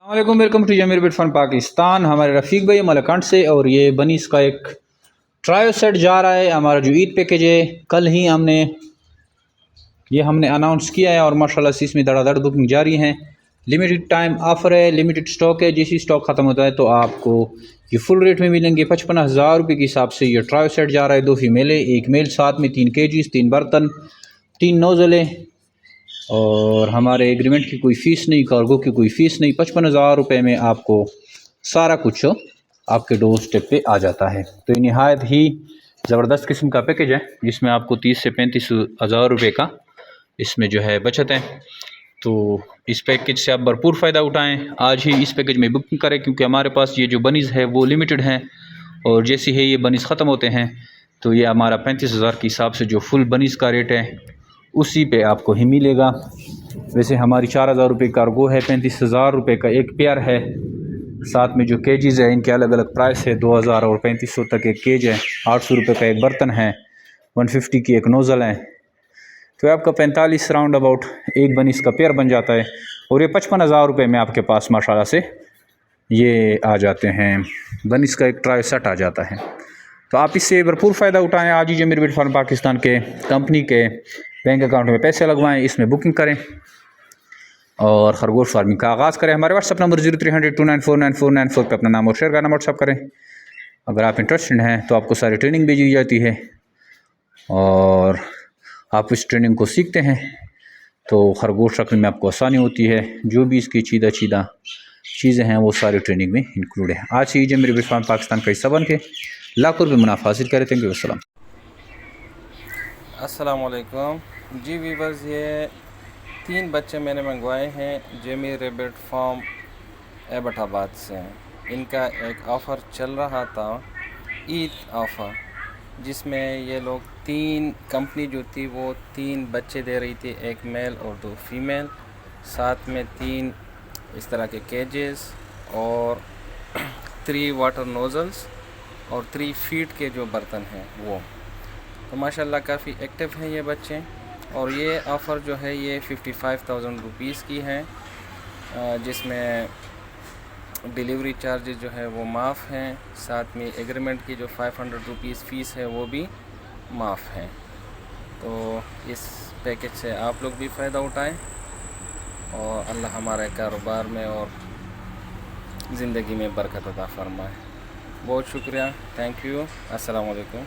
अलैक्म, welcome to Zameer बिट फन पाकिस्तान। हमारे रफ़ीक भाई मलकंड से, और ये बनीस का एक ट्रायो सेट जा रहा है। हमारा जो ईद पैकेज है कल ही हमने अनाउंस किया है और माशाल्लाह से इसमें धड़ाधड़ बुकिंग जारी है। लिमिटेड टाइम ऑफर है, लिमिटेड स्टॉक है। जैसी स्टॉक ख़त्म होता है तो आपको ये फुल रेट में मिलेंगे। 55,000 रुपये के हिसाब से ये ट्रायो सेट जा रहा है। 2 फीमेलें, 1 मेल, साथ में 3 केजीज, 3 बर्तन, 3 नोज़लें, और हमारे एग्रीमेंट की कोई फ़ीस नहीं, कार्गो की कोई फ़ीस नहीं। 55,000 रुपये में आपको सारा कुछ आपके डोर स्टेप पे आ जाता है। तो ये नहायत ही ज़बरदस्त किस्म का पैकेज है जिसमें आपको 30 से 35,000 रुपये का इसमें जो है बचत है। तो इस पैकेज से आप भरपूर फ़ायदा उठाएं। आज ही इस पैकेज में बुकिंग करें क्योंकि हमारे पास ये जो बनीज़ है वो लिमिटेड हैं, और जैसे ही ये बनीज़ ख़त्म होते हैं तो ये हमारा 35,000 के हिसाब से जो फुल बनीज़ का रेट है उसी पे आपको ही मिलेगा। वैसे हमारी 4,000 रुपये कार्गो है, 35,000 रुपये का एक पेयर है। साथ में जो केजीज़ है इनके अलग अलग प्राइस है। 2,000 और 3,500 तक एक केज है। 800 रुपये का एक बर्तन है। 150 की एक नोज़ल है। तो आपका 45 राउंड अबाउट एक बनीस का पेयर बन जाता है। और ये 55,000 रुपये में आपके पास माशाल्लाह से ये आ जाते हैं, बनीस का एक ट्राई सेट आ जाता है। तो आप इससे भरपूर फ़ायदा उठाएं। आज ही जमीर बिट फार्म पाकिस्तान के कंपनी के बैंक अकाउंट में पैसे लगवाएं, इसमें बुकिंग करें और खरगोश फार्मिंग का आगाज़ करें। हमारे व्हाट्सअप नंबर 030029499494 पर अपना नाम और शेयर का नंबर व्हाट्सअप करें। अगर आप इंटरेस्टेड हैं तो आपको सारी ट्रेनिंग भेजी जाती है और आप इस ट्रेनिंग को सीखते हैं तो खरगोश रखने में आपको आसानी होती है। जो भी इसकी चीज़ा चीज़ें हैं वो सारी ट्रेनिंग में इंक्लूड है। आज ही जमीर बिट फार्म पाकिस्तान का हिस्सा बन के लाखों रुपये मुनाफा हासिल करें। Thank you. अस्सलाम वालेकुम जी वीवर्स, ये 3 बच्चे मैंने मंगवाए हैं जमीर रेबिट फार्म एबटाबाद से। इनका एक ऑफ़र चल रहा था, ईद ऑफ़र, जिसमें ये लोग 3 कंपनी जो थी वो 3 बच्चे दे रही थी, 1 मेल और 2 फीमेल, साथ में 3 इस तरह के केजेस और 3 वाटर नोज़ल्स और 3 फीट के जो बर्तन हैं वो। तो माशाल्लाह काफ़ी एक्टिव हैं ये बच्चे। और ये ऑफ़र जो है ये 55,000 रुपीज़ की है, जिसमें डिलीवरी चार्जेस जो है वो माफ़ हैं। साथ में एग्रीमेंट की जो 500 रुपीज़ फ़ीस है वो भी माफ़ है। तो इस पैकेज से आप लोग भी फ़ायदा उठाएं और अल्लाह हमारे कारोबार में और ज़िंदगी में बरकत अता फ़रमाए। बहुत शुक्रिया, थैंक यू, अस्सलाम वालेकुम।